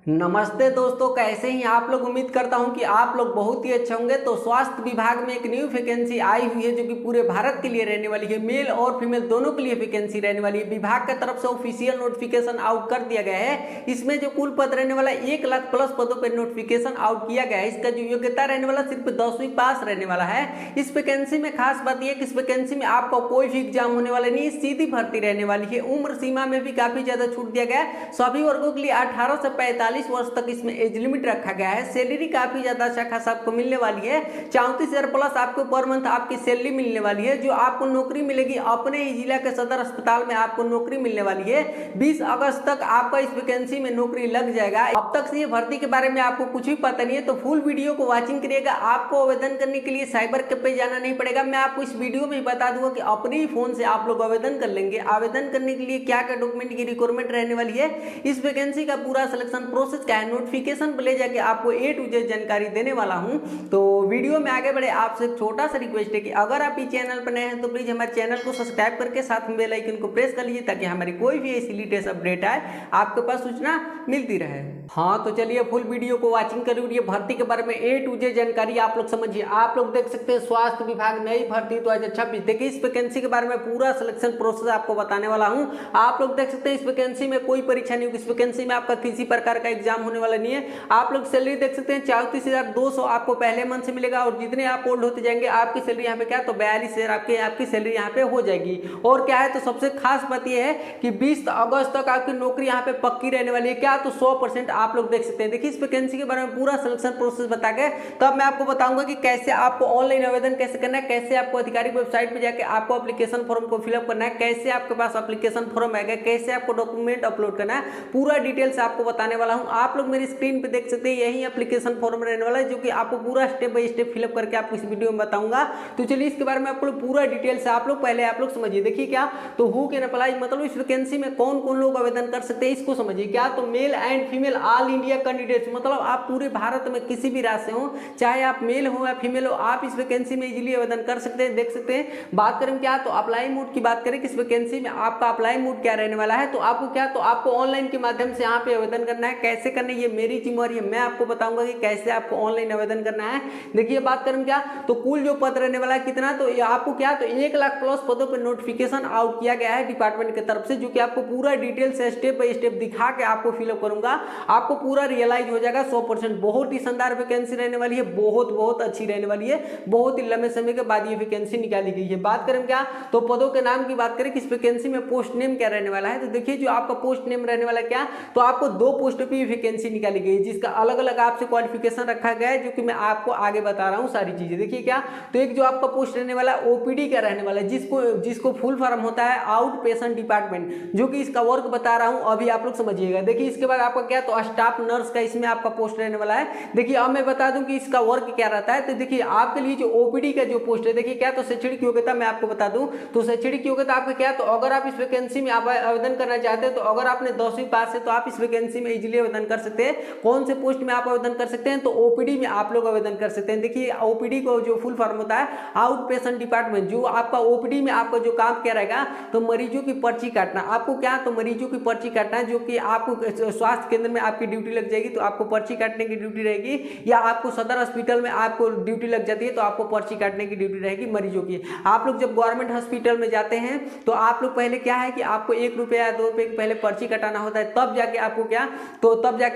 नमस्ते दोस्तों, कैसे हैं आप लोग। उम्मीद करता हूं कि आप लोग बहुत ही अच्छे होंगे। तो स्वास्थ्य विभाग में एक न्यू वैकेंसी आई हुई है जो कि पूरे भारत के लिए रहने वाली है। मेल और फीमेल दोनों के लिए वैकेंसी रहने वाली है। विभाग की तरफ से ऑफिशियल नोटिफिकेशन आउट कर दिया गया है। इसमें जो कुल पद रहने वाला 1 लाख प्लस पदों पर नोटिफिकेशन आउट किया गया है। इसका जो योग्यता रहने वाला सिर्फ 10वीं पास रहने वाला है। इस वैकेंसी में खास बात यह कि इस वैकेंसी में आपका कोई भी एग्जाम होने वाला नहीं, सीधी भर्ती रहने वाली है। उम्र सीमा में भी काफी ज्यादा छूट दिया गया है। सभी वर्गों के लिए 18 से 45 वर्ष तक इसमें एज लिमिट रखा गया है। सैलरी काफी ज्यादा अच्छा खासा आपको मिलने वाली है। 34,000 प्लस आपको पर मंथ आपकी सैलरी मिलने वाली है। जो आपको नौकरी मिलेगी अपने ही जिला के सदर अस्पताल में आपको नौकरी मिलने वाली है। 20 अगस्त तक आपका इस वैकेंसी में नौकरी लग जाएगा। अब तक से ये भर्ती के बारे में आपको कुछ भी पता नहीं है तो फुल वीडियो को वॉचिंग करिएगा। आपको आवेदन करने के लिए साइबर कैफे पे जाना नहीं पड़ेगा। मैं आपको इस वीडियो में बता दूंगा कि अपने ही फोन से आप लोग आवेदन कर लेंगे। आवेदन करने के लिए क्या क्या डॉक्यूमेंट की रिक्वायरमेंट रहने वाली है, इस वैकेंसी का पूरा सिलेक्शन प्रोसेस क्या है, नोटिफिकेशन पे ले जाके आपको A to Z जानकारी देने वाला हूं। तो वीडियो में आगे बढ़े आपसे एक छोटा सा रिक्वेस्ट है कि अगर आप इस चैनल पर नए हैं तो प्लीज हमारे चैनल को सब्सक्राइब करके साथ में बेल आइकन को प्रेस कर लीजिए ताकि हमारी कोई भी ऐसी लेटेस्ट अपडेट आए आपके पास सूचना मिलती रहे। हाँ तो चलिए फुल वीडियो को वॉचिंग करिए। भर्ती के बारे में A to Z जानकारी आप लोग समझिए। आप लोग देख सकते हैं स्वास्थ्य विभाग नई भर्ती 2026। देखिए इस वैकेंसी के बारे में पूरा सिलेक्शन प्रोसेस आपको बताने वाला हूं। आप लोग देख सकते हैं इस वैकेंसी में कोई परीक्षा नहीं होगी। इस वैकेंसी में आपका किसी प्रकार का एग्जाम होने वाला नहीं है। आप लोग सैलरी देख सकते हैं 34,200 आपको पहले मंथ से मिलेगा और जितने आप ओल्ड होते जाएंगे आपकी सैलरी यहाँ पे क्या तो 42,000 आपकी सैलरी यहाँ पे हो जाएगी। और क्या है तो सबसे खास बात यह है कि 20 अगस्त तक आपकी नौकरी यहाँ पे पक्की रहने वाली है। क्या तो 100% आप लोग देख सकते हैं। देखिए इस वैकेंसी के बारे में पूरा सिलेक्शन प्रोसेस बता के तब मैं आपको बताऊंगा कि कैसे आपको ऑनलाइन आवेदन कैसे करना है, कैसे आपको आधिकारिक वेबसाइट पे जाके आपको एप्लीकेशन फॉर्म को फिलअप करना है, कैसे आपके पास एप्लीकेशन फॉर्म आएगा, कैसे आपको डॉक्यूमेंट अपलोड करना है, पूरा डिटेल से आपको बताने वाला हूं। आप लोग मेरी स्क्रीन पे देख सकते हैं यही एप्लीकेशन फॉर्म रहने वाला है जो कि आपको पूरा स्टेप बाय स्टेप फिलअप करके आपको इस वीडियो में बताऊंगा। तो चलिए इसके बारे में आपको पूरा डिटेल से आप लोग समझिए। देखिए क्या तो हु कैन अप्लाई मतलब इस वैकेंसी में कौन कौन लोग आवेदन कर सकते हैं इसको समझिए। क्या तो male and female all India candidates मतलब आप पूरे भारत में किसी भी राज्य से हो, चाहे आप मेल हो या फीमेल हो, आप इस वैकेंसी में इजीली आवेदन कर सकते हैं। देख सकते हैं बात करें क्या तो अप्लाई मोड की बात करें कि इस वैकेंसी में आपका अप्लाई मोड क्या रहने वाला है। तो आपको क्या तो आपको ऑनलाइन के माध्यम से यहाँ पे आवेदन करना है। कैसे करना है ये मेरी जिम्मेवारी है, मैं आपको बताऊंगा कि कैसे आपको ऑनलाइन आवेदन करना है। देखिए बात करें क्या तो कुल जो पद रहने वाला है कितना तो आपको क्या तो 1 लाख प्लस पदों पर नोटिफिकेशन आउट किया गया है डिपार्टमेंट की तरफ से, जो कि आपको पूरा डिटेल से स्टेप बाय स्टेप दिखा के आपको फिलअप करूंगा। आपको पूरा रियलाइज हो जाएगा 100%। बहुत ही शानदार वैकेंसी रहने वाली है, बहुत अच्छी रहने वाली है। बहुत ही लंबे समय के बाद ये वैकेंसी निकाली गई है। बात करें क्या तो पदों के नाम की बात करें कि इस वैकेंसी में पोस्ट नेम क्या रहने वाला है। तो देखिए जो आपका पोस्ट नेम रहने वाला क्या तो आपको 2 पोस्ट पे वैकेंसी निकाली गई है जिसका अलग अलग आपसे क्वालिफिकेशन रखा गया है, जो कि मैं आपको आगे बता रहा हूं सारी चीजें। देखिए क्या तो एक जो आपका पोस्ट रहने वाला है ओपीडी का रहने वाला है जिसको फुल फॉर्म होता है आउट पेशेंट डिपार्टमेंट, जो कि इसका वर्क बता रहा हूं अभी आप लोग समझिएगा। देखिए इसके बाद आपका क्या तो स्टाफ नर्स का इसमें आपका पोस्ट रहने वाला है। देखिए अब मैं बता दूं कि इसका वर्क क्या रहता है। तो देखिए आपके लिए जो ओपीडी का जो पोस्ट है देखिए क्या तो शैक्षणिक योग्यता मैं आपको बता दूं तो शैक्षणिक योग्यता आपका क्या तो अगर आप इस वैकेंसी में आप आवेदन करना चाहते हैं तो अगर आपने 10वीं पास है तो आप इस वैकेंसी में इजीली आवेदन कर सकते हैं। कौन से पोस्ट में आप आवेदन कर सकते हैं तो ओपीडी में आप लोग आवेदन कर सकते हैं। देखिए ओपीडी को जो फुल फॉर्म होता है आउट पेशेंट डिपार्टमेंट, जो आपका ओपीडी में आपका जो काम क्या रहेगा तो मरीजों की पर्ची काटना। आपको क्या तो मरीजों की पर्ची काटना है, जो कि आपको स्वास्थ्य केंद्र में आपकी ड्यूटी लग जाएगी तो आपको पर्ची काटने की ड्यूटी रहेगी, या आपको सदर हॉस्पिटल में आपको ड्यूटी लग जाती है तो आपको पर्ची काटने की ड्यूटी रहेगी मरीजों की। आप लोग जब गवर्नमेंट हॉस्पिटल में जाते हैं तो आप लोग पहले क्या है कि आपको 1 रुपया या 2 रुपये की पहले पर्ची कटाना होता है, तब जाके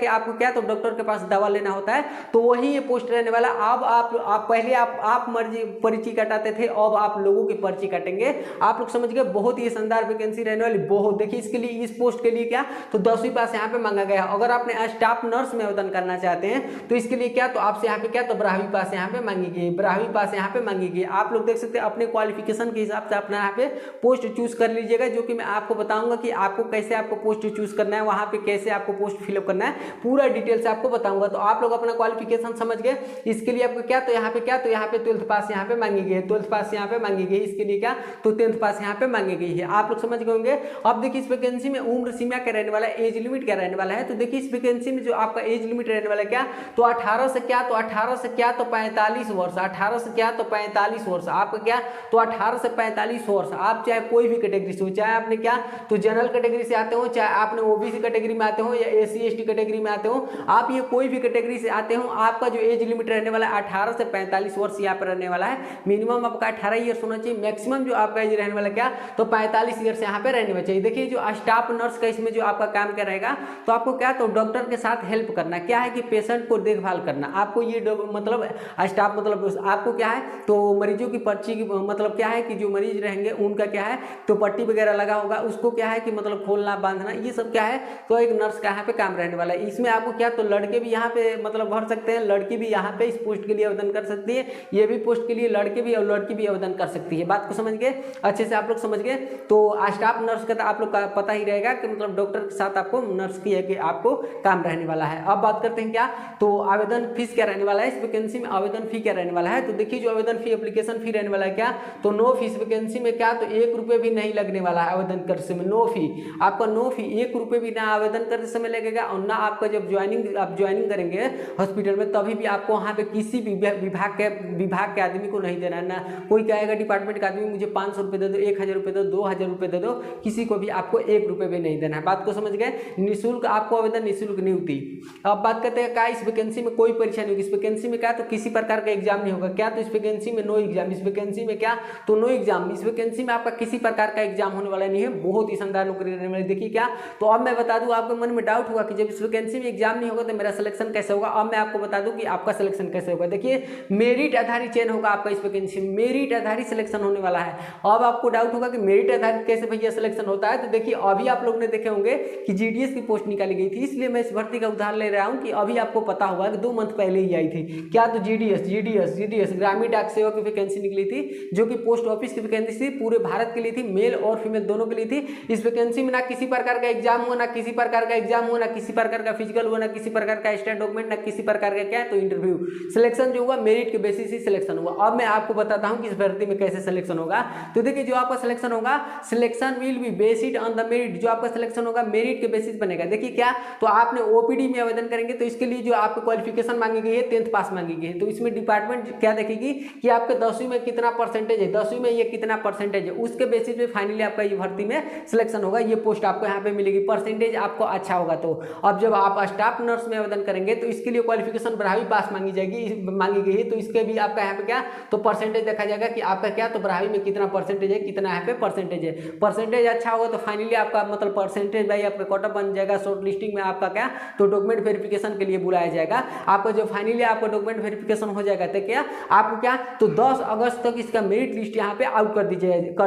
आपको क्या तो डॉक्टर के पास दवा लेना होता है। तो वही ये पोस्ट रहने वाला। अब आप पहले आप मर्जी पर्ची कटाते थे, अब आप लोगों की पर्ची काटेंगे। आप लोग समझ गए। बहुत ही शानदार वैकेंसी रहने वाली बहुत। देखिए इसके लिए इस पोस्ट के लिए क्या तो 10वीं पास यहाँ पे मांगा गया है। अगर आपने स्टाफ नर्स में आवेदन करना चाहते हैं तो इसके लिए क्या तो आपसे यहाँ पे क्या तो 12वीं पास यहाँ पे मांगी गई, 12वीं पास यहाँ पे मांगी गई। आप लोग देख सकते हैं अपने क्वालिफिकेशन के हिसाब से अपना यहाँ पे पोस्ट चूज कर लीजिएगा, जो कि मैं आपको बताऊंगा कि आपको कैसे आपको पोस्ट चूज करना है, वहां पे कैसे आपको पोस्ट फिलअप करना है, पूरा डिटेल से आपको बताऊंगा। तो आप लोग अपना क्वालिफिकेशन समझ गए। इसके लिए आपको क्या तो यहाँ पे 12th पास यहाँ पे मांगी गई है, 12th पास यहाँ पे मांगी गई। इसके लिए क्या तो 10th पास यहाँ पे मांगी गई है। आप लोग समझ गए होंगे। अब देखिए इस वैकेंसी में उम्र सीमा क्या रहने वाला है, एज लिमिट क्या रहने वाला है। तो देखिए इस वैकेंसी में जो आपका एज लिमिट रहने वाला है क्या तो 18 से क्या तो 45 वर्ष, 18 से क्या तो 45 वर्ष आपका क्या तो 18 से 45 वर्ष। आप चाहे कोई भी कैटेगरी से हो, चाहे आपने क्या तो जनरल कैटेगरी से आते हो, चाहे आपने ओबीसी कैटेगरी में आते हो या SC ST कैटेगरी में आते हो, आप ये कोई भी कैटेगरी से आते हो, आपका जो एज लिमिट रहने वाला है 18 से 45 वर्ष यहाँ पर रहने वाला है। मिनिमम आपका 18 ईयर्स होना चाहिए, मैक्सिमम जो आपका एज रहने वाला क्या तो 45 ईयर्स यहाँ पे रहने चाहिए। देखिए जो स्टाफ नर्स का इसमें जो आपका काम क्या रहेगा, तो आपको क्या तो डॉक्टर के साथ हेल्प करना, क्या है कि पेशेंट को देखभाल करना, आपको ये मतलब स्टाफ मतलब आपको क्या है तो मरीजों की पर्ची की मतलब क्या है कि जो मरीज रहेंगे उनका क्या है तो पट्टी वगैरह लगा होगा, उसको क्या है कि मतलब खोलना बांधना, ये सब क्या है तो एक नर्स का यहाँ पे काम रहने वाला है। इसमें आपको क्या तो लड़के भी यहाँ पे मतलब भर सकते हैं, लड़की भी यहाँ पे इस पोस्ट के लिए आवेदन कर सकती है, ये भी पोस्ट के लिए लड़के भी और लड़की भी आवेदन कर सकती है। बात को समझ गए, अच्छे से आप लोग समझ गए। तो स्टाफ नर्स का तो आप लोग का पता ही रहेगा कि मतलब डॉक्टर के साथ आपको नर्स की है कि आपको काम रहने वाला है। अब बात करते हैं क्या तो आवेदन फीस क्या रहने वाला है, इस वैकेंसी में आवेदन फी क्या रहने वाला है। तो देखिए जो आवेदन फी एप्लीकेशन फी रहने वाला है क्या तो नो फीस वैकेंसी में क्या तो 1 रुपये भी नहीं लगने वाला है आवेदन करते समय, नो फी, आपका नो फी 1 रुपये भी ना आवेदन करते समय लगेगा और ना आपका जब आप ज्वाइनिंग करेंगे हॉस्पिटल में तभी भी आपको वहाँ पे किसी भी विभाग के आदमी को नहीं देना है। ना कोई कहेगा डिपार्टमेंट का आदमी मुझे 500 रुपये दे दो, 1000 रुपये दे दो, 2000 रुपये दे दो, किसी को भी आपको 1 रुपये भी नहीं देना है। बात को समझ गए, निःशुल्क आपको आवेदन निःशुल्क नहीं होती। अब बात करते हैं क्या इस वैकेंसी में कोई परीक्षा नहीं होगी, इस वैकेंसी में क्या तो किसी प्रकार का एग्जाम नहीं होगा, क्या तो इस वैकेंसी में नो एग्जाम, इस वैकेंसी में क्या तो नो एग्जाम, इस वैकेंसी में आपका किसी प्रकार का एग्जाम होने वाला नहीं है, बहुत ही शानदार नौकरी रहने वाली। देखिए क्या तो अब मैं बता दूं, आपके मन में डाउट होगा कि जब इस वैकेंसी में एग्जाम नहीं होगा तो मेरा सिलेक्शन कैसे होगा। अब मैं आपको बता दूं कि आपका सिलेक्शन कैसे होगा। देखिए मेरिट आधारित चयन होगा आपका इस वैकेंसी में, मेरिट आधारित सिलेक्शन होने वाला है। अब आपको डाउट होगा कि मेरिट आधारित कैसे भैया सिलेक्शन होता है, तो देखिए अभी आप लोग ने देखे होंगे कि GDS की पोस्ट निकाली गई थी, इसलिए मैं इस भर्ती का उदाहरण ले रहा हूं कि अभी आपको पता होगा कि 2 मंथ पहले ही आई थी क्या तो GDS ग्रामीण डाक सेवा की वैकेंसी निकली थी, जो कि पोस्ट ऑफिस की वैकेंसी थी, पूरे भारत के लिए थी, मेल और फीमेल दोनों के लिए थी। इस वैकेंसी में ना किसी प्रकार का एग्जाम हुआ, ना किसी प्रकार का एग्जाम हुआ, ना किसी प्रकार का फिजिकल हुआ, ना किसी प्रकार का स्टैंड डॉक्यूमेंट, ना किसी प्रकार का क्या तो इंटरव्यू, सिलेक्शन जो हुआ मेरिट के बेसिस ही सिलेक्शन हुआ। अब मैं आपको बताता हूं कि इस भर्ती में कैसे सिलेक्शन होगा। तो देखिए जो आपका सिलेक्शन होगा, selection will be based on the merit, जो आपका सिलेक्शन होगा मेरिट के बेसिस बनेगा। देखिए क्या तो आपने OPD में आवेदन करेंगे तो इसके लिए जो आपको क्वालिफिकेशन मांगी गई है 10th पास मांगी गई है, तो इसमें डिपार्टमेंट क्या देखेगी कि आपके 10वीं में कितना परसेंटेज है, 10वीं में ये कितना परसेंटेज है, उसके बेसिस पे फाइनली आपका ये भर्ती में सिलेक्शन होगा, ये पोस्ट आपको यहाँ पे मिलेगी। परसेंटेज आपको अच्छा होगा तो अब जब आप स्टाफ नर्स में आवेदन करेंगे तो इसके लिए क्वालिफिकेशन 12वीं पास मांगी गई है, तो इसके भी आपका यहाँ पे क्या तो परसेंटेज देखा जाएगा कि आपका क्या तो 12वीं में कितना परसेंटेज है, कितना यहाँ पे परसेंटेज है। परसेंटेज अच्छा होगा तो फाइनली आपका मतलब परसेंटेज भाई आपका कट ऑफ बन जाएगा, शॉर्ट लिस्टिंग में आपका क्या तो डॉक्यूमेंट वेरिफिकेशन के लिए बुलाया जाएगा आपको। जब फाइनली आपका डॉक्यूमेंट वेरिफिकेशन हो जाएगा तो क्या आपको क्या तो 10 अगस्त तक इसका मेरिट लिस्ट यहाँ पे आउट कर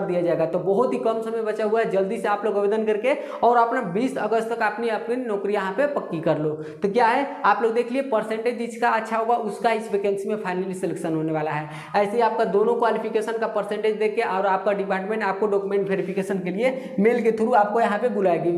दिया जाएगा। तो बहुत ही कम समय बचा हुआ है, जल्दी से आप लोग आवेदन करके और अपना 20 अगस्त तक अपनी नौकरी यहाँ पे पक्की कर लो। तो क्या है आप लोग देख लिए परसेंटेज जिसका अच्छा होगा उसका इस वैकेंसी में फाइनली सिलेक्शन होने वाला है। ऐसे ही आपका दोनों क्वालिफिकेशन का परसेंटेज देख के और आपका डिपार्टमेंट आपको डॉक्यूमेंट वेरिफिकेशन के लिए मेल के थ्रू आपको यहाँ पे बुलाएगी,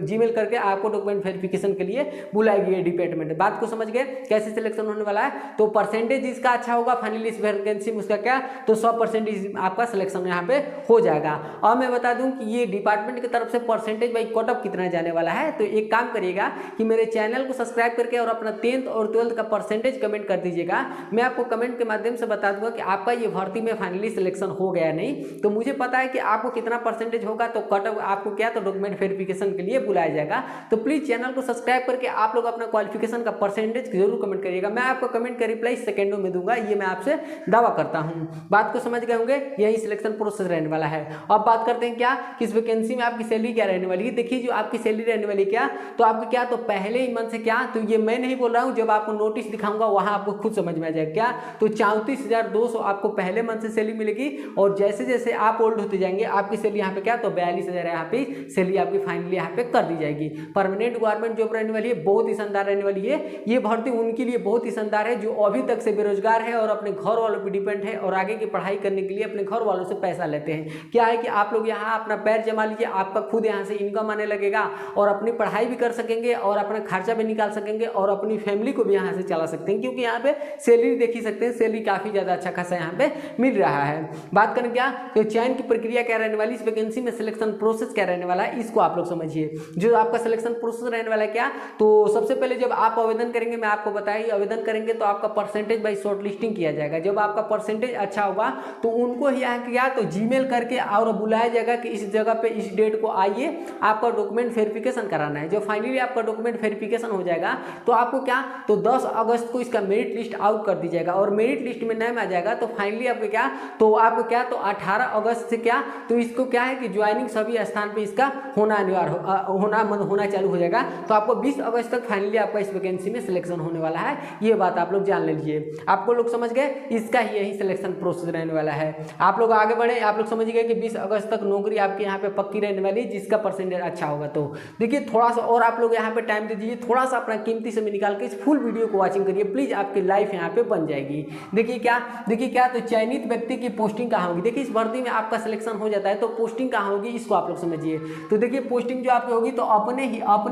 जीमेल करके आपको डॉक्यूमेंट वेरिफिकेशन के लिए बुलाएगी ये डिपार्टमेंट। बात को समझ गए कैसे सिलेक्शन होने वाला है। तो परसेंटेज जिसका अच्छा होगा फाइनली इस वैकेंसी में उसका क्या तो 100% आपका सिलेक्शन यहाँ पे हो जाएगा। अब मैं बता दूं कि ये डिपार्टमेंट की तरफ से परसेंटेज भाई कट ऑफ कितना जाने वाला है। तो एक काम करिएगा कि मेरे चैनल को सब्सक्राइब करके और अपना 10th और 12th का परसेंटेज कमेंट कर दीजिएगा। मैं आपको कमेंट के माध्यम से बता दूंगा कि आपका ये भर्ती में फाइनली सिलेक्शन हो गया नहीं। तो मुझे पता है कि आपको कितना परसेंटेज होगा, तो कट ऑफ आपको क्या तो डॉक्यूमेंट वेरिफिकेशन के लिए बुलाया जाएगा। तो प्लीज चैनल को सब्सक्राइब करके आप लोग अपना क्वालिफिकेशन का परसेंटेज जरूर कमेंट करिएगा। मैं आपको कमेंट का रिप्लाई सेकंडों में दूंगा, ये मैं आपसे दावा करता हूँ। बात को समझ गए होंगे, यही सिलेक्शन प्रोसेस रहने वाला है। अब बात करते हैं क्या किस वैकेंसी में आपकी सैलरी क्या रहने वाली है। देखिए जो आपकी सैलरी रहने वाली क्या तो आपको क्या तो पहले ही मंथ से क्या तो ये मैं नहीं बोल रहा हूँ, जब आपको नोटिस दिखाऊंगा वहां आपको खुद समझ में आ जाएगा क्या तो 34,200 आपको पहले मंथ से सैलरी मिलेगी और जैसे जैसे आप ओल्ड होते जाएंगे आपकी सैलरी यहाँ पे क्या तो 42,000 यहाँ पे सैलरी आपकी फाइनली यहाँ पे कर दी जाएगी। परमानेंट गवर्नमेंट जॉब रहने वाली है, बहुत ही शानदार रहने वाली है। ये भर्ती उनके लिए बहुत ही शानदार है जो अभी तक से बेरोजगार है और अपने घर वालों पर डिपेंड है और आगे की पढ़ाई करने के लिए अपने घर वालों से पैसा लेते हैं। क्या है कि आप लोग यहाँ अपना पैर जमा लीजिए, आपका खुद यहाँ से इनकम आने लगेगा और अपनी पढ़ाई भी कर सकेंगे और अपना खर्चा भी निकाल सकेंगे और अपनी फैमिली को भी यहाँ से चला सकते हैं, क्योंकि यहाँ पे सैलरी देख ही सकते हैं, सैलरी काफी ज्यादा अच्छा खासा यहाँ पे मिल रहा है। बात करें क्या तो चयन की प्रक्रिया क्या रहने वाली, इस वैकेंसी में सिलेक्शन प्रोसेस क्या रहने वाला है, इसको आप लोग समझिए। जो आपका सिलेक्शन प्रोसेस रहने वाला है क्या तो सबसे पहले जब आप आवेदन करेंगे, मैं आपको बताया आवेदन करेंगे तो आपका परसेंटेज बाई शॉर्ट लिस्टिंग किया जाएगा। जब आपका परसेंटेज अच्छा होगा तो उनको यहाँ क्या तो जीमेल करके और बुलाया जाएगा कि इस जगह पे इस डेट को आइए, आपका डॉक्यूमेंट वेरिफिकेशन कराना है। जब फाइनली आपका डॉक्यूमेंट वेरिफिकेशन हो जाएगा तो आपको क्या, तो 10 अगस्त को इसका मेरिट लिस्ट आउट कर दी जाएगा और मेरिट लिस्ट में नाम आ जाएगा तो फाइनली आपको क्या, तो आपको क्या, तो 18 अगस्त से क्या, तो इसको क्या है कि ज्वाइनिंग सभी स्थान पे इसका होना अनिवार्य होना चालू हो जाएगा। तो आपको 20 अगस्त तक फाइनली आपका इस वैकेंसी में सिलेक्शन होने वाला है। ये बात आप लोग जान लीजिए। आपको लोग समझ गए, इसका ही यही सिलेक्शन प्रोसेस रहने वाला है। आप लोग आगे बढ़े, आप लोग समझ गए कि 20 अगस्त तक नौकरी आपके यहाँ पे पक्की रहने वाली है जिसका परसेंटेज अच्छा होगा। तो देखिए थोड़ा सा और आप लोग यहाँ पे टाइम दे दीजिए, थोड़ा सा अपना कीमती समय निकाल के इस फुल वीडियो को वॉचिंग करिए प्लीज, आपकी लाइफ यहाँ पे बन जाएगी। देखिए क्या, तो चयनित व्यक्ति की पोस्टिंग कहाँ होगी। देखिए इस भर्ती में आपका सिलेक्शन हो जाता है तो पोस्टिंग कहाँ होगी इसको आप लोग समझिए। तो देखिए पोस्टिंग जो आपकी होगी तो अपने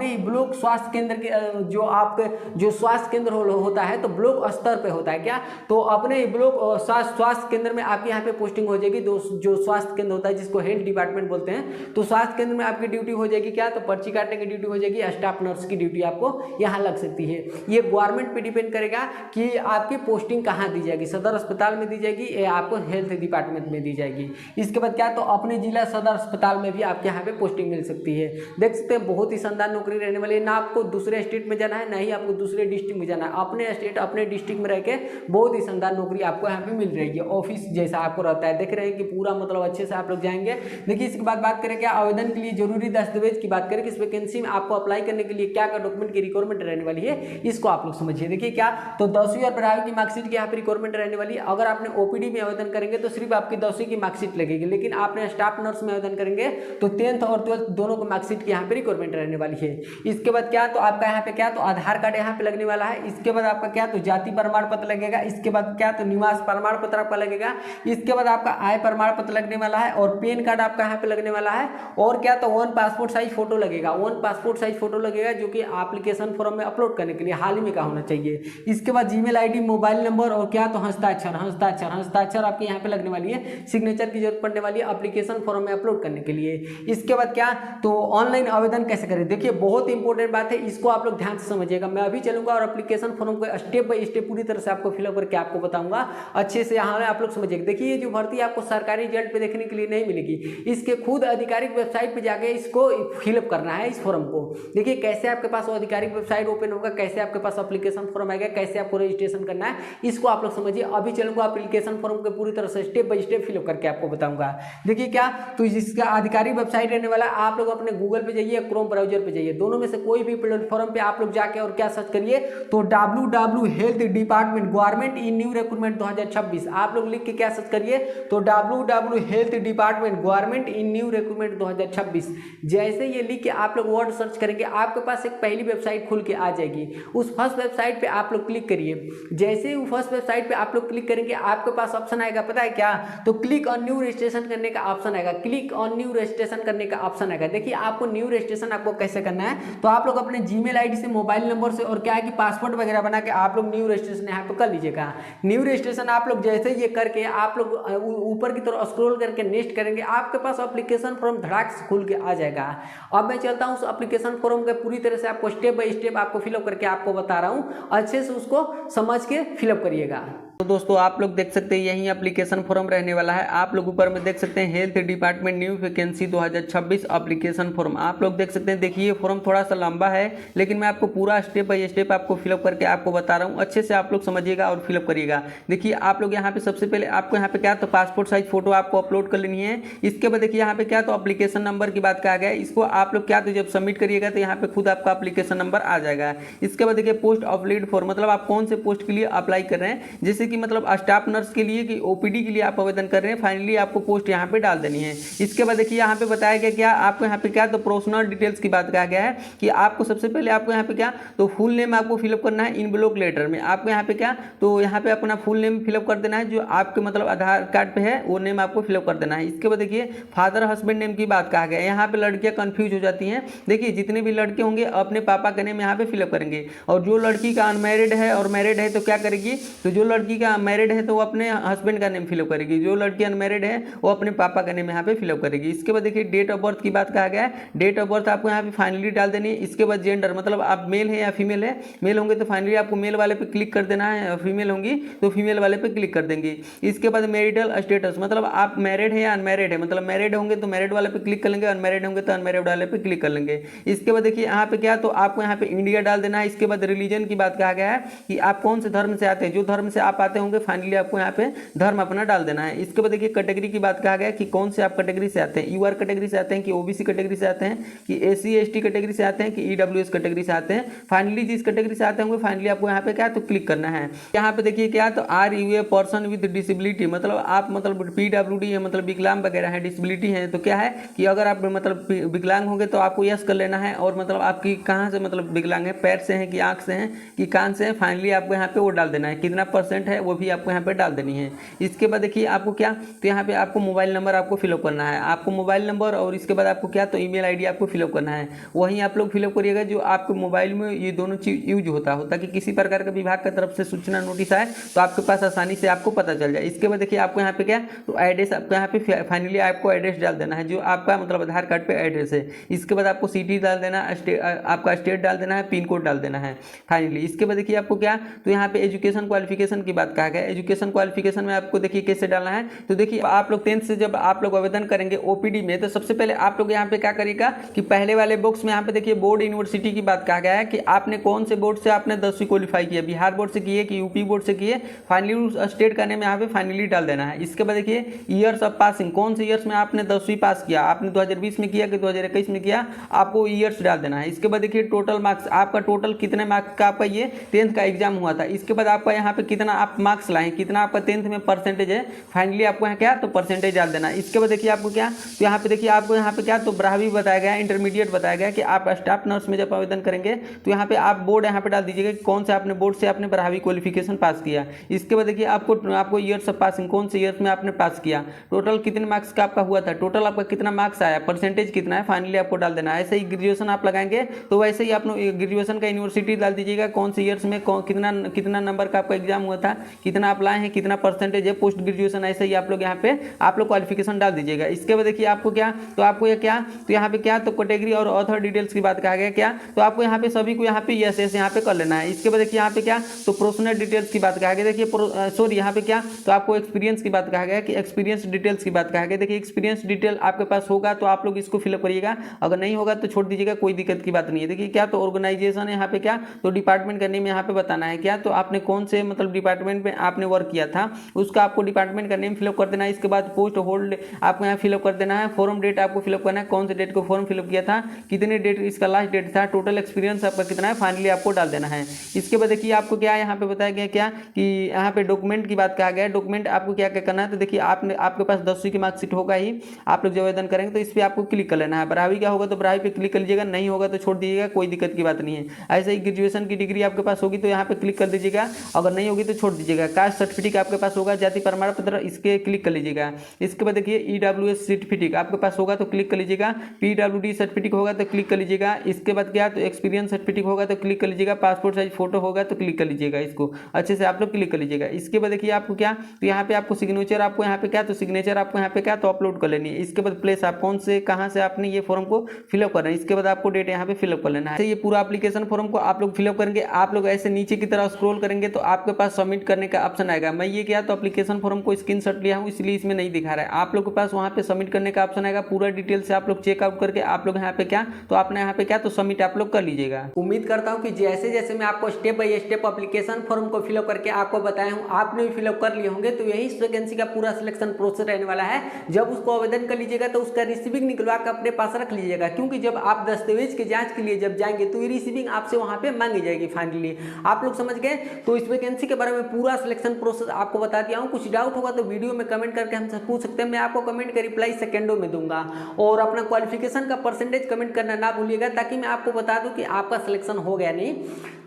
ही ब्लॉक स्वास्थ्य केंद्र के जो आपके जो स्वास्थ्य केंद्र होता है तो ब्लॉक स्तर पे होता है क्या, तो अपने ही ब्लॉक स्वास्थ्य केंद्र में आपके यहाँ पे पोस्टिंग हो जाएगी। जो स्वास्थ्य केंद्र होता है जिसको हेल्थ डिपार्टमेंट बोलते हैं, तो स्वास्थ्य केंद्र में आपकी ड्यूटी हो जाएगी क्या, तो पर्ची काटने की ड्यूटी हो जाएगी, स्टाफ नर्स की ड्यूटी आपको यहाँ लग सकती है। ये गवर्नमेंट पे डिपेंड करेगा कि आपकी पोस्टिंग कहाँ दी जाएगी, सदर अस्पताल में दी जाएगी या आपको हेल्थ डिपार्टमेंट में दी जाएगी। इसके बाद क्या, तो अपने जिला सदर अस्पताल में भी आपके यहाँ पे पोस्टिंग मिल सकती है। देख सकते हैं बहुत ही शानदार नौकरी रहने वाली है। ना आपको दूसरे स्टेट में जाना है ना ही आपको दूसरे डिस्ट्रिक्ट में जाना है, अपने स्टेट अपने डिस्ट्रिक्ट में रह के बहुत ही शानदार नौकरी आपको यहाँ पे मिल रही है। ऑफिस जैसा आपको रहता है, देख रहे हैं कि पूरा मतलब अच्छे से आप लोग जाएंगे। देखिए इसके बाद बात करें क्या, आवेदन के लिए जरूरी दस्तावेज की बात करें कि इस वैकेंसी में आपको अप्लाई करने के लिए क्या क्या डॉक्यूमेंट की रिक्वायरमेंट रहने वाली है इसको आप लोग समझिए। देखिए क्या, तो 10वीं और 12वीं की मार्कशीट की यहाँ पे रिक्वायरमेंट रहने वाली है। अगर आपने ओपीडी में आवेदन करेंगे तो सिर्फ आपकी 10वीं की मार्कशीट लगेगी, लेकिन आपने स्टाफ नर्स में आवेदन करेंगे तो 10th और 12th दोनों को मार्कशीट की यहाँ पे रिक्वायरमेंट रहने वाली है। इसके बाद क्या, तो आपका यहाँ पे क्या, तो आधार कार्ड यहाँ पे लगने वाला है। इसके बाद आपका क्या, तो जाति प्रमाण पत्र लगेगा। इसके बाद क्या, तो निवास प्रमाण पत्र आपका लगेगा। इसके बाद आपका आय प्रमाण पत्र लगने वाला है और पैन कार्ड आपका यहाँ पे लगने वाला है। और क्या, तो 1 पासपोर्ट साइज फोटो लगेगा, 1 पासपोर्ट साइज फोटो लगेगा जो कि एप्लीकेशन फॉर्म में अपलोड करने के लिए हाल ही में का होना चाहिए। इसके बाद जीमेल आईडी, मोबाइल नंबर और क्या, तो हस्ताक्षर आपके यहाँ पे लगने वाली है। सिग्नेचर की जरूरत पड़ने वाली है एप्लीकेशन फॉर्म में अपलोड करने के लिए। इसके बाद क्या, तो ऑनलाइन आवेदन कैसे करें। देखिए बहुत इंपॉर्टेंट बात है, इसको आप लोग ध्यान से समझिएगा। मैं अभी चलूंगा और एप्लीकेशन फॉर्म को स्टेप बाय स्टेप पूरी तरह से आपको फिलअप करके आपको बताऊंगा अच्छे से। यहाँ आप लोग समझिएगा। देखिए ये जो भर्ती आपको सरकारी रिजल्ट पे देखने के लिए नहीं मिलेगी, इसके खुद आधिकारिक वेबसाइट पे जाके इसको फिलअप करना है इस फॉर्म को। देखिए कैसे आपके पास आधिकारिक वेबसाइट ओपन होगा, कैसे आपके पास एप्लीकेशन फॉर्म आएगा, कैसे आपको रजिस्ट्रेशन करना है, इसको आप लोग समझिए। अभी चलूंगा एप्लीकेशन फॉर्म को पूरी तरह से स्टेप बाय स्टेप फिलअप करके आपको बताऊंगा। देखिए क्या, तो इसका आधिकारिक वेबसाइट रहने वाला, आप लोग अपने गूगल पे जाइए, क्रोम ब्राउजर पे जाइए, दोनों में से कोई भी प्लेटफॉर्म पे आप लोग जाके और क्या सर्च करिए, तो www health department government in new recruitment 2026 आप लोग लिख के क्या सर्च करिए, तो www health department government in new recruitment 2026। जैसे ये लिख के आप लोग वर्ड सर्च करेंगे, आपके पास एक पहली वेबसाइट खुल के आ जाएगी। उस फर्स्ट वेबसाइट पे आप लोग क्लिक करिए। जैसे ही फर्स्ट वेबसाइट पे आप लोग क्लिक करेंगे, आपके पास ऑप्शन आएगा, पता है क्या, तो क्लिक ऑन न्यू रजिस्ट्रेशन करने का ऑप्शन आएगा। क्लिक ऑन न्यू रजिस्ट्रेशन करने का ऑप्शन आएगा। देखिए आपको न्यू रजिस्ट्रेशन आपको कैसे करना है, तो आप लोग अपने जीमेल आईडी से, मोबाइल नंबर से और क्या है कि पासवर्ड वगैरह बना के आप लोग न्यू रजिस्ट्रेशन यहाँ पे कर लीजिएगा। न्यू रजिस्ट्रेशन आप लोग जैसे ये करके आप लोग ऊपर की तरफ स्क्रॉल करके नेक्स्ट करेंगे, आपके पास एप्लीकेशन फॉर्म धड़ाक से खुल के आ जाएगा। अब मैं चलता हूँ उस एप्लीकेशन फॉर्म के पूरी तरह से आपको स्टेप बाय स्टेप आपको फिलअप करके आपको बता रहा हूँ, अच्छे से उसको समझ के फिलअप करिएगा। तो दोस्तों आप लोग देख सकते हैं यही एप्लीकेशन फॉर्म रहने वाला है। आप लोग ऊपर में देख सकते हैं health department new vacancy 2026 application form आप लोग देख सकते हैं। देखिए फॉर्म थोड़ा सा लंबा है, लेकिन मैं आपको पूरा स्टेप बाय स्टेप आपको फिलअप करके आपको बता रहा हूँ, अच्छे से आप लोग समझिएगा और फिलअप करिएगा। देखिए आप लोग यहाँ पे सबसे पहले आपको यहाँ पे क्या, तो पासपोर्ट साइज फोटो आपको अपलोड कर लेनी है। इसके बाद देखिए यहाँ पे क्या, तो एप्लीकेशन नंबर की बात कहा गया है, इसको आप लोग क्या, तो जब सबमिट करिएगा तो यहाँ पे खुद आपका एप्लीकेशन नंबर आ जाएगा। इसके बाद देखिए पोस्ट ऑफ लीड फॉर, मतलब आप कौन से पोस्ट के लिए अप्लाई कर रहे हैं, जैसे कि मतलब स्टाफ नर्स के लिए कि ओपीडी के लिए आप आवेदन कर रहे हैं, फाइनली आपको पोस्ट यहाँ पे डाल देनी है। इसके बाद देखिए यहाँ पे बताया गया क्या, आपको यहाँ पे क्या, तो पर्सनल डिटेल्स की बात कहा गया है कि आपको सबसे पहले आपको यहाँ पे क्या, तो फुल नेम आपको फिलअप करना है इन ब्लॉक लेटर में। आपको यहाँ पे क्या, तो यहाँ पे अपना फुल नेम फिलअप कर देना है, जो आपके मतलब आधार कार्ड पे है वो नेम आपको फिलअप कर देना है। इसके बाद देखिए फादर हस्बैंड नेम की बात कहा गया है। यहाँ पे लड़कियाँ कंफ्यूज हो जाती हैं। देखिए जितने भी लड़के होंगे अपने पापा का नेम यहाँ पे फिलअप करेंगे, और जो लड़की का अनमैरिड है और मैरिड है तो क्या करेगी, तो जो लड़की लड़की का मैरिड है तो वो अपने हस्बैंड का नेम फिलअप करेगी, जो लड़की अनमैरिड है वो अपने पापा का नेम यहाँ पे फिलअप करेगी। इसके बाद देखिए डेट ऑफ बर्थ की बात कहा गया है, डेट ऑफ बर्थ आपको यहाँ पे फाइनली डाल देनी है। इसके बाद जेंडर, मतलब आप मेल है या फीमेल है, मेल होंगे तो फाइनली आपको मेल वाले पे क्लिक कर देना है, फीमेल होंगी तो फीमेल वाले पे क्लिक कर देंगे। इसके बाद मैरिटल स्टेटस, मतलब आप मैरिड है या अनमैरिड है, मतलब मैरिड होंगे तो मैरिड वाले पे क्लिक कर लेंगे, अनमैरिड होंगे तो अनमैरिड वाले पे क्लिक कर लेंगे। इसके बाद देखिए यहाँ पे क्या, तो आपको यहाँ पे इंडिया डाल देना है। इसके बाद रिलीजन की बात कहा गया है कि आप कौन से धर्म से आते हैं, जो धर्म से आप आते होंगे फाइनली आपको यहाँ पे धर्म अपना डाल देना है। इसके बाद देखिए कैटेगरी की बात कहा गया है कि कौन से आप कैटेगरी से आते हैं, यूआर कैटेगरी से आते हैं कि ओबीसी कैटेगरी से आते हैं कि एससी एसटी कैटेगरी से आते हैं कि ईडब्ल्यूएस कैटेगरी से आते हैं। फाइनली जिस कैटेगरी से आते होंगे फाइनली आपको यहाँ पे क्या, तो क्लिक करना है। यहाँ पे देखिए क्या, तो are you a person with disability, मतलब आप मतलब पीडब्ल्यूडी है, मतलब विकलांग वगैरह है, डिसेबिलिटी है, तो क्या है कि अगर आप मतलब विकलांग होंगे तो आपको यस कर लेना है। और मतलब आपकी कहाँ से मतलब विकलांग है, पैर से है कि आँख से है कि कान से है, फाइनली आपको यहाँ पे वो डाल देना है, कितना % है वो भी आपको यहाँ पे डाल देनी है। इसके बाद देखिए आपको क्या, तो यहाँ पे आपको मोबाइल नंबर आपको फिलअप करना है, आपको मोबाइल नंबर, और इसके बाद आपको क्या, तो ईमेल आईडी आपको फिलअप करना है। वहीं आप लोग फिलअप करिएगा जो आपके मोबाइल में ये दोनों चीज यूज होता कि किसी प्रकार का विभाग की तरफ से सूचना नोटिस आए तो आपके पास आसानी से आपको पता चल जाए। इसके बाद देखिए आपको यहाँ पे क्या, तो एड्रेस आपको यहाँ पे फाइनली आपको एड्रेस डाल देना है जो आपका मतलब आधार कार्ड पे एड्रेस है। इसके बाद आपको सिटी डाल देना, आपका स्टेट डाल देना है, पिन कोड डाल देना है फाइनली। इसके बाद देखिए आपको क्या, तो यहाँ पे एजुकेशन क्वालिफिकेशन की बात कहा गया है। एजुकेशन क्वालिफिकेशन में आपको देखिए कैसे डालना है, तो देखिए आप लोग 10th से जब आप लोग आवेदन करेंगे ओपीडी में, तो सबसे पहले आप लोग यहाँ पे क्या करिएगा कि पहले वाले बॉक्स में यहाँ पे देखिए बोर्ड यूनिवर्सिटी की बात कहा गया है कि आपने कौन से बोर्ड से आपने 10वीं क्वालिफाई किया, बिहार बोर्ड से किए कि यूपी बोर्ड से किए, फाइनली उस स्टेट का नेम यहाँ पे फाइनली डाल देना है। इसके बाद देखिए ईयर्स ऑफ पासिंग, कौन से ईयर्स में आपने 10वीं पास किया, आपने 2020 में किया कि 2021 में किया, आपको ईयर्स डाल देना है। इसके बाद देखिए टोटल मार्क्स, आपका टोटल कितने मार्क्स का आपका ये 10th का एग्जाम हुआ था। इसके बाद आपका यहाँ पे कितना आप मार्क्स लाए, कितना आपका 10th में परसेंटेज है, फाइनली आपको यहाँ क्या, तो परसेंटेज डाल देना है। इसके बाद देखिए आपको क्या, तो यहाँ पे देखिए आपको यहाँ पे क्या, तो 12वीं बताया गया है, इंटरमीडिएट बताया गया कि आप स्टाफ नर्स में जब आवेदन करेंगे तो यहाँ पे आप बोर्ड यहाँ पे डाल दीजिएगा कौन से आपने बोर्ड से आपने 12वीं क्वालिफिकेशन पास किया। इसके बाद देखिए आपको ईयर्स ऑफ पासिंग, कौन से ईयर्स में आपने पास किया, टोटल कितने मार्क्स का आपका हुआ था, टोटल आपका कितना मार्क्स आया, परसेंटेज कितना है, फाइनली आपको डाल देना है। ऐसे ही ग्रेजुएशन आप लगाएंगे तो वैसे ही आप ग्रेजुएशन का यूनिवर्सिटी डाल दीजिएगा, कौन से ईयर्स में कितना नंबर का आपका एग्जाम हुआ था, कितना आप लाए हैं, कितना परसेंटेज है, पोस्ट ग्रेजुएशन, ऐसे ही आप लोग यहाँ पे आप लोग क्वालिफिकेशन डाल दीजिएगा। इसके बाद देखिए आपको क्या, तो आपको ये क्या, तो यहाँ पे क्या, तो कैटेगरी और ऑथर डिटेल्स की बात कहा गया क्या, तो आपको यहाँ पे सभी को यहाँ पे यस यस यहाँ पे कर लेना है। इसके बाद देखिए यहाँ पे क्या, तो प्रोफेशनल डिटेल्स की बात कहा गया, देखिए सॉरी यहाँ पे क्या, तो आपको एक्सपीरियंस की बात कहा गया कि एक्सपीरियंस डिटेल्स की बात कहा गया। देखिए एक्सपीरियंस डिटेल आपके पास होगा तो आप लोग इसको फिलअप करिएगा, अगर नहीं होगा तो छोड़ दीजिएगा, कोई दिक्कत की बात नहीं है। देखिए क्या, तो ऑर्गेनाइजेशन यहाँ पे क्या, तो डिपार्टमेंट का नेम यहाँ पे बताना है क्या, तो आपने कौन से मतलब डिपार्टमेंट में आपने वर्क किया था उसका आपको डिपार्टमेंट का नेम फिलअप कर देना है। इसके बाद पोस्ट होल्ड आपको यहाँ फिलअप कर देना है। फॉर्म डेट आपको फिलअप करना है, कौन से डेट को फॉर्म फिलअप किया था, कितने डेट इसका लास्ट डेट था, टोटल एक्सपीरियंस आपका कितना है, फाइनली आपको डाल देना है। इसके बाद देखिए आपको क्या यहाँ पे बताया गया क्या कि यहाँ पे डॉक्यूमेंट की बात कहा गया है। डॉक्यूमेंट आपको क्या क्या करना है, तो देखिए आपके पास 10वीं की मार्कशीट होगा ही, आप लोग जब आवेदन करेंगे तो इस पर आपको क्लिक कर लेना है। 12वीं का होगा तो 12वीं पे क्लिक कर लीजिएगा, नहीं होगा तो छोड़ दीजिएगा, कोई दिक्कत की बात नहीं है। ऐसे ही ग्रेजुएशन की डिग्री आपके पास होगी तो यहाँ पे क्लिक कर दीजिएगा, अगर नहीं होगी तो छोड़ दीजिएगा। कास्ट सर्टिफिकेट आपके पास होगा, जाति प्रमाण पत्र, इसके क्लिक कर लीजिएगा। इसके बाद देखिए ईडब्ल्यूएस सर्टिफिकेट आपके पास होगा तो क्लिक कर लीजिएगा, पीडब्ल्यूडी सर्टिफिकेट होगा तो क्लिक कर लीजिएगा। इसके बाद क्या, तो एक्सपीरियंस सर्टिफिकेट होगा तो क्लिक कर लीजिएगा, पासपोर्ट साइज फोटो होगा तो क्लिक कर लीजिएगा, इसको अच्छे से आप लोग क्लिक कर लीजिएगा। इसके बाद देखिए आपको क्या, तो यहाँ पे आपको सिग्नेचर आपको यहाँ पे क्या, तो सिग्नेचर आपको यहाँ पे क्या, तो अपलोड कर लेनी है। इसके बाद प्लेस आप कौन से कहाँ से आपने ये फॉर्म को फिलअप करना है, इसके बाद आपको डेट यहाँ पे फिलअप कर लेना है। ये पूरा एप्लीकेशन फॉर्म को आप लोग फिलअप करेंगे, आप लोग ऐसे नीचे की तरफ स्क्रॉल करेंगे तो आपके पास सबमिट करने का ऑप्शन आएगा। मैं ये क्या, तो एप्लीकेशन फॉर्म को स्क्रीनशॉट लिया हूँ इसलिए इसमें नहीं दिखा रहा है, आप लोग के पास वहाँ पे सबमिट करने का ऑप्शन आएगा। पूरा डिटेल से आप लोग चेकआउट करके आप लोग यहाँ पे क्या, तो आपने यहाँ पे क्या, तो सबमिट आप लोग कर लीजिएगा। उम्मीद करता हूँ कि जैसे जैसे मैं आपको step by step application form को फिलअप करके आपको बताया हूँ आपने भी फिलअप कर लिए होंगे। तो यही वैकेंसी का पूरा सिलेक्शन प्रोसेस रहने वाला है। जब उसको आवेदन कर लीजिएगा तो उसका रिसीविंग निकलवा कर अपने पास रख लीजिएगा, क्योंकि जब आप दस्तावेज की जांच के लिए जब जाएंगे तो ये रिसीविंग आपसे वहाँ पे मांगी जाएगी। फाइनली आप लोग समझ गए। तो इस वैकेंसी के बारे में पूरा सिलेक्शन प्रोसेस आपको बता दिया हूँ। कुछ डाउट होगा तो वीडियो में कमेंट करके हमसे पूछ सकते हैं, मैं आपको कमेंट का रिप्लाई सेकंडों में दूंगा। और अपना क्वालिफिकेशन का परसेंटेज कमेंट करना ना भूलिएगा, ताकि मैं आपको बता दूं कि आपका सिलेक्शन हो गया नहीं।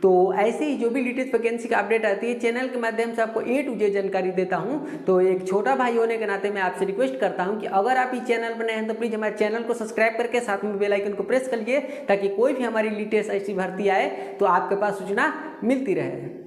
तो ऐसे ही जो भी लेटेस्ट वैकेंसी का अपडेट आती है चैनल के माध्यम से आपको A to Z जानकारी देता हूं। तो एक छोटा भाई होने के नाते मैं आपसे रिक्वेस्ट करता हूं कि अगर आप इस चैनल पर नए हैं तो प्लीज हमारे चैनल को सब्सक्राइब करके साथ में बेल आइकन को प्रेस कर लीजिए, ताकि कोई भी हमारी लेटेस्ट ऐसी भर्ती आए तो आपके पास सूचना मिलती रहे।